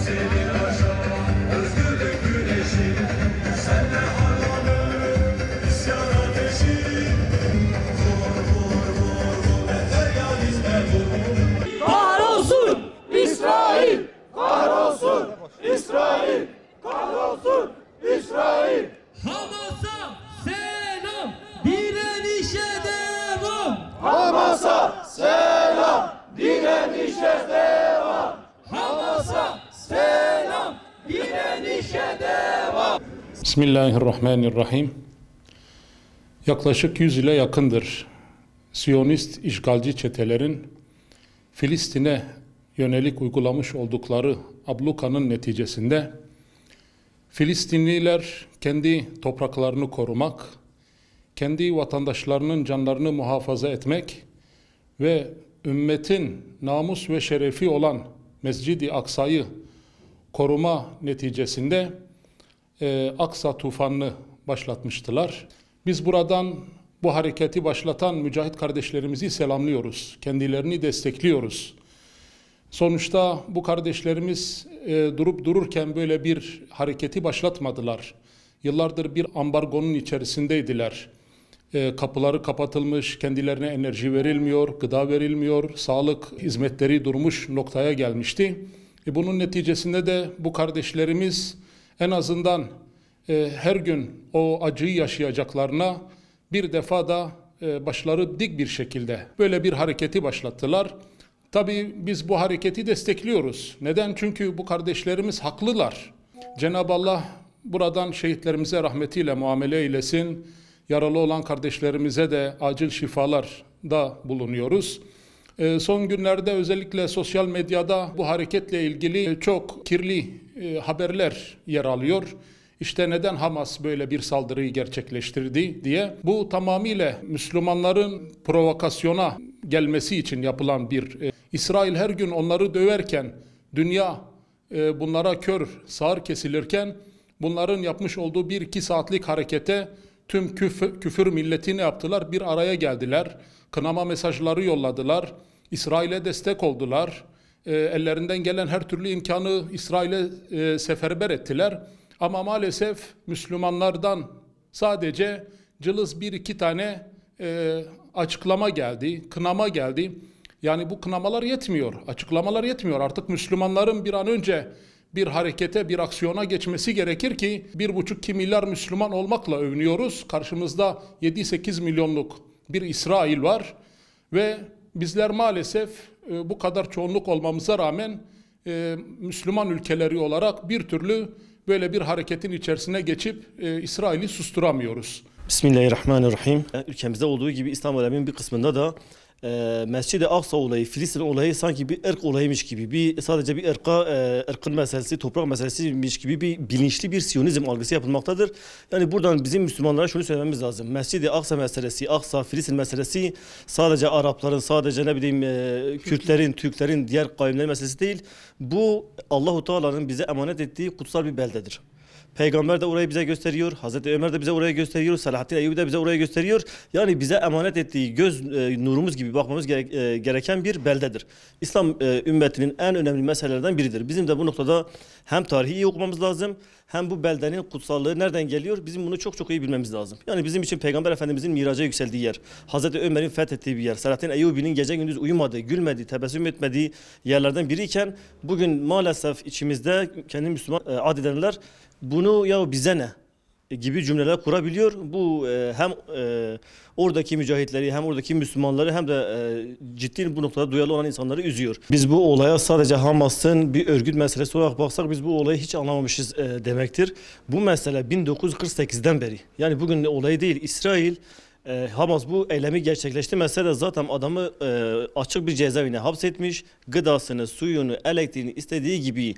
Senin aşağı özgürlük güneşi, senle harmanı, isyan ateşi. Vur vur vur vur, emperyalizme vur. Kahrolsun İsrail! Kahrolsun İsrail! Kahrolsun İsrail! Hamas'a selam, direnişe devam. Hamas'a selam, direnişe devam. Hamas'a selam, direnişe devam. Bismillahirrahmanirrahim. Yaklaşık 100 ile yakındır Siyonist işgalci çetelerin Filistin'e yönelik uygulamış oldukları ablukanın neticesinde Filistinliler kendi topraklarını korumak, kendi vatandaşlarının canlarını muhafaza etmek ve ümmetin namus ve şerefi olan Mescid-i Aksa'yı koruma neticesinde Aksa tufanını başlatmıştılar. Biz buradan bu hareketi başlatan mücahit kardeşlerimizi selamlıyoruz, kendilerini destekliyoruz. Sonuçta bu kardeşlerimiz durup dururken böyle bir hareketi başlatmadılar. Yıllardır bir ambargonun içerisindeydiler. Kapıları kapatılmış, kendilerine enerji verilmiyor, gıda verilmiyor, sağlık hizmetleri durmuş noktaya gelmişti. Bunun neticesinde de bu kardeşlerimiz en azından her gün o acıyı yaşayacaklarına bir defa da başları dik bir şekilde böyle bir hareketi başlattılar. Tabii biz bu hareketi destekliyoruz. Neden? Çünkü bu kardeşlerimiz haklılar. Cenab-ı Allah buradan şehitlerimize rahmetiyle muamele eylesin. Yaralı olan kardeşlerimize de acil şifalar da bulunuyoruz. Son günlerde özellikle sosyal medyada bu hareketle ilgili çok kirli haberler yer alıyor. İşte neden Hamas böyle bir saldırıyı gerçekleştirdi diye. Bu tamamıyla Müslümanların provokasyona gelmesi için yapılan bir İsrail her gün onları döverken, dünya bunlara kör, sağır kesilirken bunların yapmış olduğu 1-2 saatlik harekete tüm küfür milletini yaptılar, bir araya geldiler. Kınama mesajları yolladılar, İsrail'e destek oldular. Ellerinden gelen her türlü imkanı İsrail'e seferber ettiler. Ama maalesef Müslümanlardan sadece cılız 1-2 tane açıklama geldi, kınama geldi. Yani bu kınamalar yetmiyor, açıklamalar yetmiyor. Artık Müslümanların bir an önce bir harekete, bir aksiyona geçmesi gerekir ki 1,5-2 milyar Müslüman olmakla övünüyoruz. Karşımızda 7-8 milyonluk bir İsrail var ve bizler maalesef bu kadar çoğunluk olmamıza rağmen Müslüman ülkeleri olarak bir türlü böyle bir hareketin içerisine geçip İsrail'i susturamıyoruz. Bismillahirrahmanirrahim. Ülkemizde olduğu gibi İslam aleminin bir kısmında da Mescid-i Aksa olayı, Filistin olayı sanki bir ırk olayıymış gibi, sadece bir ırkın meselesi, toprak meselesiymiş gibi bir bilinçli bir Siyonizm algısı yapılmaktadır. Yani buradan bizim Müslümanlara şunu söylememiz lazım. Mescid-i Aksa meselesi, Aksa, Filistin meselesi sadece Arapların, sadece Kürtlerin, Türklerin, diğer kavimlerin meselesi değil. Bu Allahu Teala'nın bize emanet ettiği kutsal bir beldedir. Peygamber de orayı bize gösteriyor. Hazreti Ömer de bize orayı gösteriyor. Selahaddin Eyyubi de bize orayı gösteriyor. Yani bize emanet ettiği göz nurumuz gibi bakmamız gereken bir beldedir. İslam ümmetinin en önemli meselelerden biridir. Bizim de bu noktada hem tarihi iyi okumamız lazım, hem bu beldenin kutsallığı nereden geliyor? Bizim bunu çok çok iyi bilmemiz lazım. Yani bizim için Peygamber Efendimizin miraca yükseldiği yer, Hazreti Ömer'in fethettiği bir yer, Selahaddin Eyyubi'nin gece gündüz uyumadığı, gülmediği, tebessüm etmediği yerlerden biriyken bugün maalesef içimizde kendi Müslüman adedenler bunu ya bize ne gibi cümleler kurabiliyor. Bu hem oradaki mücahitleri, hem oradaki Müslümanları, hem de ciddi bu noktada duyarlı olan insanları üzüyor. Biz bu olaya sadece Hamas'ın bir örgüt meselesi olarak baksak biz bu olayı hiç anlamamışız demektir. Bu mesele 1948'den beri, yani bugün olayı değil, İsrail Hamas bu eylemi gerçekleşti. Mesela zaten adamı açık bir cezaevine hapsetmiş, gıdasını, suyunu, elektriğini istediği gibi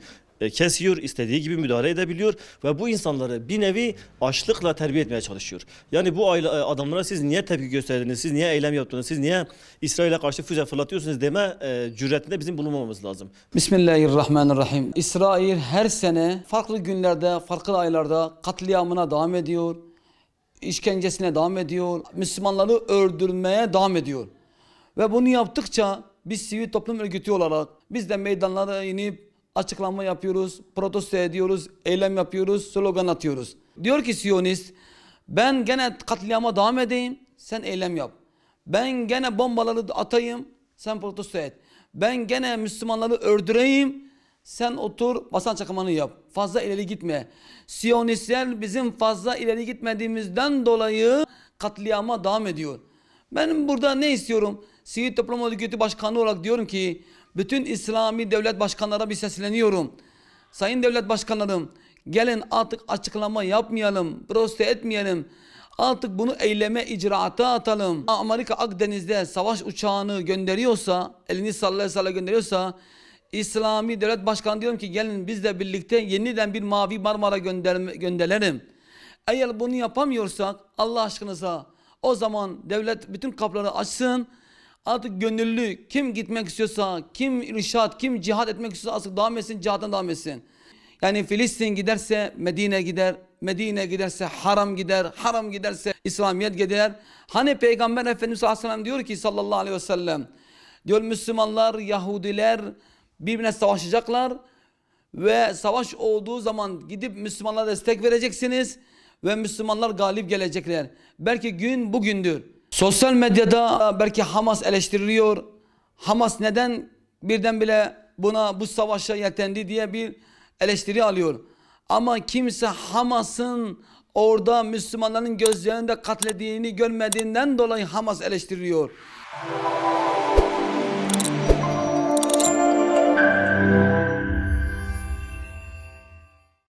kesiyor, istediği gibi müdahale edebiliyor ve bu insanları bir nevi açlıkla terbiye etmeye çalışıyor. Yani bu adamlara siz niye tepki gösterdiniz, siz niye eylem yaptınız, siz niye İsrail'e karşı füze fırlatıyorsunuz deme cüretinde bizim bulunmamamız lazım. Bismillahirrahmanirrahim. İsrail her sene farklı günlerde, farklı aylarda katliamına devam ediyor, işkencesine devam ediyor, Müslümanları öldürmeye devam ediyor. Ve bunu yaptıkça biz sivil toplum örgütü olarak Biz de meydanlara inip açıklama yapıyoruz, protesto ediyoruz, eylem yapıyoruz, slogan atıyoruz. Diyor ki Siyonist, ben gene katliama devam edeyim, sen eylem yap. Ben gene bombaları atayım, sen protesto et. Ben gene Müslümanları öldüreyim, sen otur basın açıklamanı yap. Fazla ileri gitme. Siyonistler bizim fazla ileri gitmediğimizden dolayı katliama devam ediyor. Ben burada ne istiyorum? Sivil Toplum Örgütü Başkanı olarak diyorum ki bütün İslami devlet başkanlara bir sesleniyorum. Sayın devlet başkanlarım, gelin artık açıklama yapmayalım, protesto etmeyelim. Artık bunu eyleme, icraata atalım. Amerika Akdeniz'de savaş uçağını gönderiyorsa, elini sallaya gönderiyorsa, İslami devlet başkanı diyorum ki gelin biz de birlikte yeniden bir Mavi Marmara gönderelim. Eğer bunu yapamıyorsak Allah aşkınıza o zaman devlet bütün kapıları açsın. Artık gönüllü kim gitmek istiyorsa, kim irşat, kim cihad etmek istiyorsa artık devam etsin, cihattan devam etsin. Yani Filistin giderse Medine gider, Medine giderse Haram gider, Haram giderse İslamiyet gider. Hani Peygamber Efendimiz sallallahu aleyhi ve sellem diyor ki sallallahu aleyhi ve sellem, diyor Müslümanlar, Yahudiler birbirine savaşacaklar ve savaş olduğu zaman gidip Müslümanlara destek vereceksiniz ve Müslümanlar galip gelecekler. Belki gün bugündür. Sosyal medyada belki Hamas eleştiriliyor. Hamas neden birdenbire bu savaşa yeltendi diye bir eleştiri alıyor. Ama kimse Hamas'ın orada Müslümanların gözlerinde katlediğini görmediğinden dolayı Hamas eleştiriliyor.